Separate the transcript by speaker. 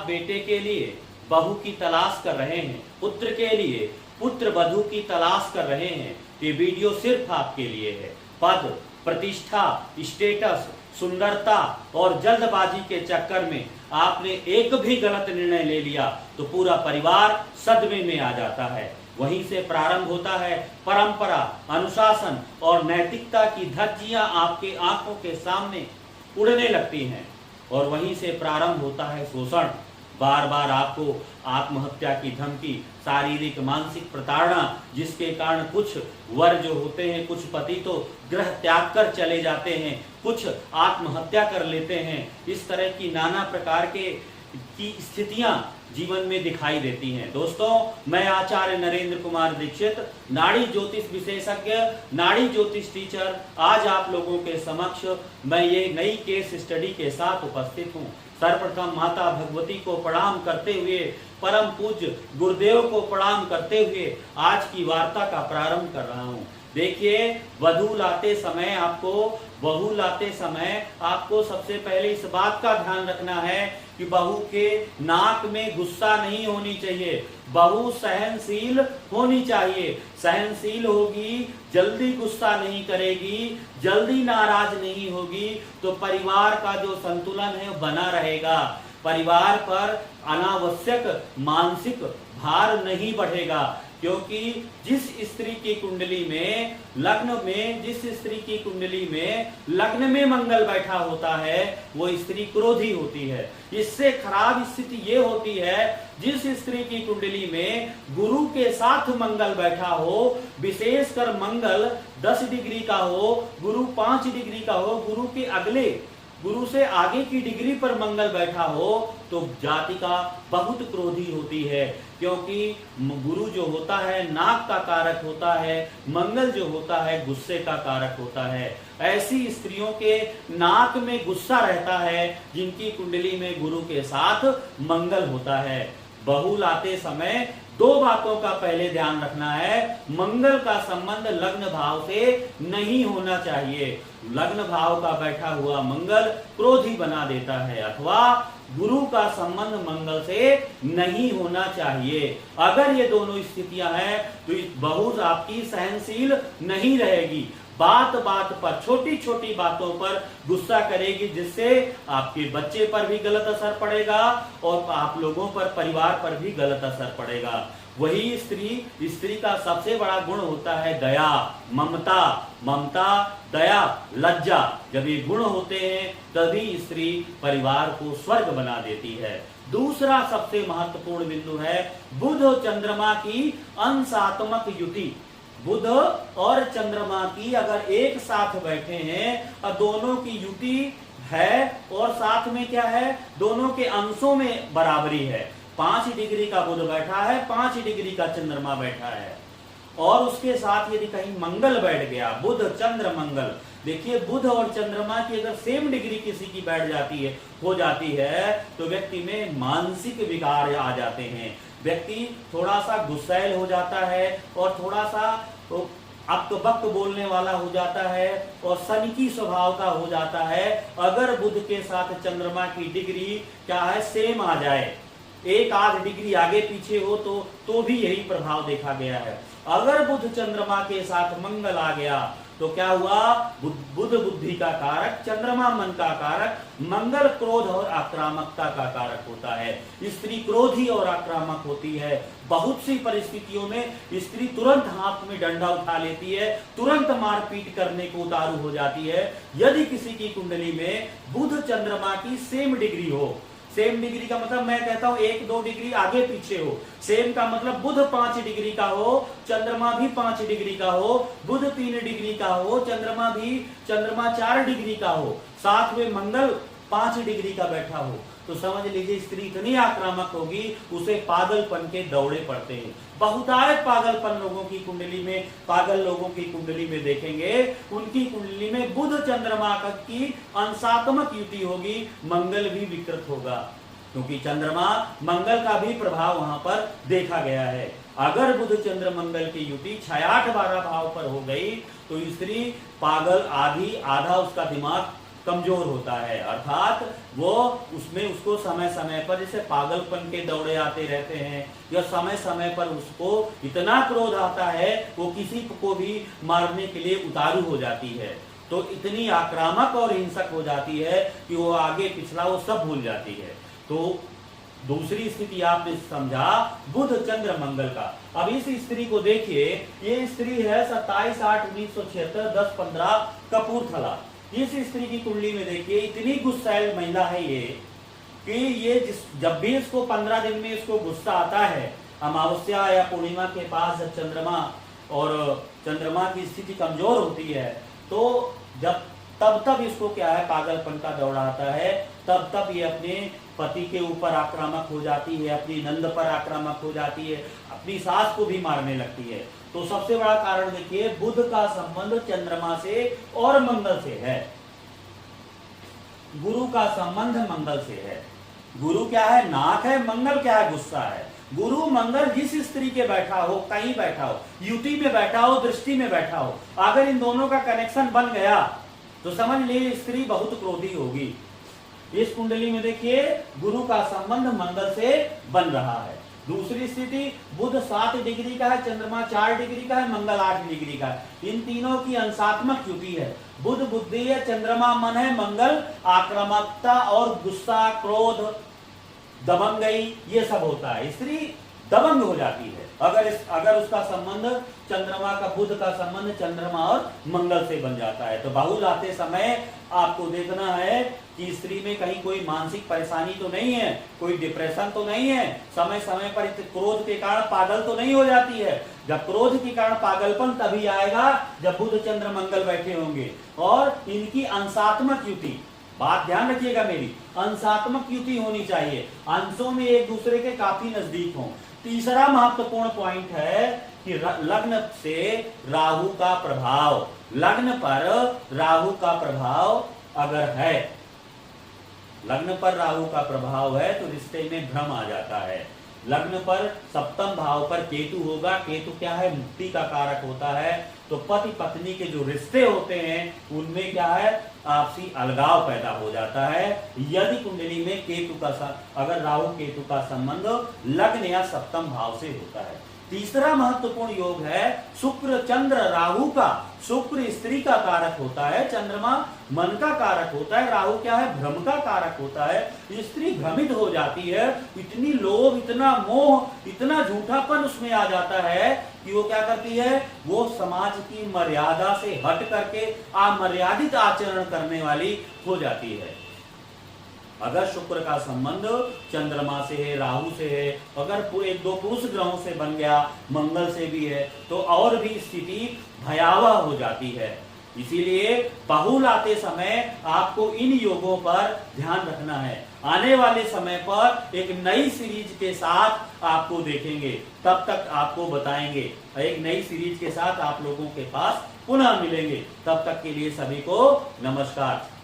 Speaker 1: बेटे के लिए बहू की तलाश कर रहे हैं, पुत्र के लिए पुत्र वधू की तलाश कर रहे हैं, ये वीडियो सिर्फ आपके लिए है। पद, प्रतिष्ठा, स्टेटस, सुंदरता और जल्दबाजी के चक्कर में आपने एक भी गलत निर्णय ले लिया तो पूरा परिवार सदमे में आ जाता है। वहीं से प्रारंभ होता है परंपरा, अनुशासन और नैतिकता की धज्जियां आपके आंखों के सामने उड़ने लगती हैं, और वहीं से प्रारंभ होता है शोषण। बार बार आपको आत्महत्या की धमकी, शारीरिक मानसिक प्रताड़ना, जिसके कारण कुछ वर जो होते हैं, कुछ पति तो गृह त्याग कर चले जाते हैं, कुछ आत्महत्या कर लेते हैं। इस तरह की नाना प्रकार की स्थितियां जीवन में दिखाई देती हैं। दोस्तों, मैं आचार्य नरेंद्र कुमार दीक्षित, नाड़ी ज्योतिष विशेषज्ञ, नाड़ी ज्योतिष टीचर, आज आप लोगों के समक्ष मैं ये नई केस स्टडी के साथ उपस्थित हूँ। सर्वप्रथम माता भगवती को प्रणाम करते हुए, परम पूज्य गुरुदेव को प्रणाम करते हुए आज की वार्ता का प्रारंभ कर रहा हूँ। देखिए, वधू लाते समय आपको, बहू लाते समय आपको सबसे पहले इस बात का ध्यान रखना है कि बहू के नाक में गुस्सा नहीं होनी चाहिए। बहू सहनशील होनी चाहिए। सहनशील होगी, जल्दी गुस्सा नहीं करेगी, जल्दी नाराज नहीं होगी, तो परिवार का जो संतुलन है बना रहेगा। परिवार पर अनावश्यक मानसिक भार नहीं बढ़ेगा, क्योंकि जिस स्त्री की कुंडली में लग्न में मंगल बैठा होता है वो स्त्री क्रोधी होती है। इससे खराब स्थिति ये होती है जिस स्त्री की कुंडली में गुरु के साथ मंगल बैठा हो, विशेषकर मंगल 10 डिग्री का हो, गुरु 5 डिग्री का हो, गुरु से आगे की डिग्री पर मंगल बैठा हो, तो जातिका बहुत क्रोधी होती है, क्योंकि गुरु जो होता है नाक का कारक होता है, मंगल जो होता है गुस्से का कारक होता है। ऐसी स्त्रियों के नाक में गुस्सा रहता है जिनकी कुंडली में गुरु के साथ मंगल होता है। बहू लाते समय 2 बातों का पहले ध्यान रखना है। मंगल का संबंध लग्न भाव से नहीं होना चाहिए। लग्न भाव का बैठा हुआ मंगल क्रोधी बना देता है, अथवा गुरु का संबंध मंगल से नहीं होना चाहिए। अगर ये दोनों स्थितियां हैं तो बहू आपकी सहनशील नहीं रहेगी। बात बात पर, छोटी छोटी बातों पर गुस्सा करेगी, जिससे आपके बच्चे पर भी गलत असर पड़ेगा और आप लोगों पर, परिवार पर भी गलत असर पड़ेगा। वही स्त्री का सबसे बड़ा गुण होता है दया, ममता, दया, लज्जा। जब ये गुण होते हैं तभी स्त्री परिवार को स्वर्ग बना देती है। दूसरा सबसे महत्वपूर्ण बिंदु है बुध और चंद्रमा की अंशात्मक युति। बुध और चंद्रमा की अगर एक साथ बैठे हैं और दोनों की युति है, और साथ में क्या है, दोनों के अंशों में बराबरी है। 5 डिग्री का बुध बैठा है, 5 डिग्री का चंद्रमा बैठा है, और उसके साथ यदि कहीं मंगल बैठ गया, बुध चंद्र मंगल, देखिए बुध और चंद्रमा की अगर सेम डिग्री किसी की बैठ जाती है तो व्यक्ति में मानसिक विकार आ जाते हैं। व्यक्ति थोड़ा सा गुस्सैल हो जाता है और थोड़ा सा अक्क-बक्क बोलने वाला हो जाता है और सनकी स्वभाव का हो जाता है। अगर बुध के साथ चंद्रमा की डिग्री क्या है, सेम आ जाए, 1-8 डिग्री आगे पीछे हो तो भी यही प्रभाव देखा गया है। अगर बुध चंद्रमा के साथ मंगल आ गया तो क्या हुआ, बुध बुद्धि का कारक, चंद्रमा मन का कारक, मंगल क्रोध और आक्रामकता का कारक होता है। स्त्री क्रोधी और आक्रामक होती है। बहुत सी परिस्थितियों में स्त्री तुरंत हाथ में डंडा उठा लेती है, तुरंत मारपीट करने को उतारू हो जाती है। यदि किसी की कुंडली में बुध चंद्रमा की सेम डिग्री हो, सेम डिग्री का मतलब मैं कहता हूं 1-2 डिग्री आगे पीछे हो, सेम का मतलब बुध 5 डिग्री का हो, चंद्रमा भी 5 डिग्री का हो, बुध 3 डिग्री का हो, चंद्रमा 4 डिग्री का हो, साथ में मंगल 5 डिग्री का बैठा हो, तो समझ लीजिए स्त्री इतनी आक्रामक होगी, उसे पागलपन के दौड़े पड़ते हैं। बहुतायत पागल लोगों की कुंडली में देखेंगे, उनकी कुंडली में बुध चंद्रमा की अंशात्मक युति होगी, मंगल भी विकृत होगा, क्योंकि चंद्रमा मंगल का भी प्रभाव वहां पर देखा गया है। अगर बुध चंद्र मंगल की युति 6-8-12 भाव पर हो गई तो स्त्री पागल, आधा उसका दिमाग कमजोर होता है, अर्थात वो उसमें उसको समय समय पर जैसे पागलपन के दौड़े आते रहते हैं, या समय समय पर उसको इतना क्रोध आता है वो किसी को भी मारने के लिए उतारू हो जाती है, तो इतनी आक्रामक और हिंसक हो जाती है कि वो आगे पिछला वो सब भूल जाती है। तो दूसरी स्थिति आपने समझा बुध चंद्र मंगल का। अब इस स्त्री को देखिए, ये स्त्री है 27/8/1976, 10/15 कपूरथला। इस स्त्री की कुंडली में देखिए इतनी गुस्सैल महिला है ये कि ये जब भी इसको 15 दिन में इसको गुस्सा आता है, अमावस्या या पूर्णिमा के पास जब चंद्रमा की स्थिति कमजोर होती है, तो तब इसको क्या है पागलपन का दौड़ा आता है, तब ये अपने पति के ऊपर आक्रामक हो जाती है, अपनी नंद पर आक्रामक हो जाती है, अपनी सास को भी मारने लगती है। तो सबसे बड़ा कारण देखिए बुध का संबंध चंद्रमा से और मंगल से है, गुरु का संबंध मंगल से है। गुरु क्या है? नाक है, मंगल क्या है? गुस्सा है। गुरु मंगल जिस स्त्री के बैठा हो, कहीं बैठा हो, युति में बैठा हो, दृष्टि में बैठा हो, अगर इन दोनों का कनेक्शन बन गया तो समझ लीजिए स्त्री बहुत क्रोधी होगी। इस कुंडली में देखिए गुरु का संबंध मंगल से बन रहा है। दूसरी स्थिति बुध 7 डिग्री का है, चंद्रमा 4 डिग्री का है, मंगल 8 डिग्री का है। इन तीनों की अंशात्मक युति है। बुध बुद्धि है, चंद्रमा मन है, मंगल आक्रामकता और गुस्सा, क्रोध, दबंगई, ये सब होता है। स्त्री दबंग हो जाती है अगर उसका संबंध चंद्रमा का, बुध का संबंध चंद्रमा और मंगल से बन जाता है। तो बाहु लाते समय आपको देखना है कि स्त्री में कहीं कोई मानसिक परेशानी तो नहीं है, कोई डिप्रेशन तो नहीं है, समय समय पर क्रोध के कारण पागल तो नहीं हो जाती है। जब क्रोध के कारण पागलपन तभी आएगा जब बुध चंद्र मंगल बैठे होंगे। और इनकी अंशात्मक युति, बात ध्यान रखिएगा मेरी, अंशात्मक युति होनी चाहिए, अंशों में एक दूसरे के काफी नजदीक हों। तीसरा महत्वपूर्ण पॉइंट है कि लग्न से राहु का प्रभाव, लग्न पर राहु का प्रभाव अगर है, लग्न पर राहु का प्रभाव है तो रिश्ते में भ्रम आ जाता है। लग्न पर सप्तम भाव पर केतु होगा, केतु क्या है? मुक्ति का कारक होता है। तो पति पत्नी के जो रिश्ते होते हैं उनमें क्या है? आपसी अलगाव पैदा हो जाता है यदि कुंडली में केतु का, अगर राहु केतु का संबंध लग्न या सप्तम भाव से होता है। तीसरा महत्वपूर्ण योग है शुक्र चंद्र राहु का। शुक्र स्त्री का कारक होता है, चंद्रमा मन का कारक होता है, राहु क्या है? भ्रम का कारक होता है। स्त्री भ्रमित हो जाती है, इतनी लोभ, इतना मोह, इतना झूठापन उसमें आ जाता है कि वो क्या करती है? वो समाज की मर्यादा से हट करके अमर्यादित आचरण करने वाली हो जाती है। अगर शुक्र का संबंध चंद्रमा से है, राहु से है, अगर एक दो पुरुष ग्रहों से बन गया, मंगल से भी है, तो और भी स्थिति भयावह हो जाती है। इसीलिए बाहु लाते समय आपको इन योगों पर ध्यान रखना है। आने वाले समय पर एक नई सीरीज के साथ आपको देखेंगे, तब तक आपको बताएंगे। एक नई सीरीज के साथ आप लोगों के पास पुनः मिलेंगे। तब तक के लिए सभी को नमस्कार।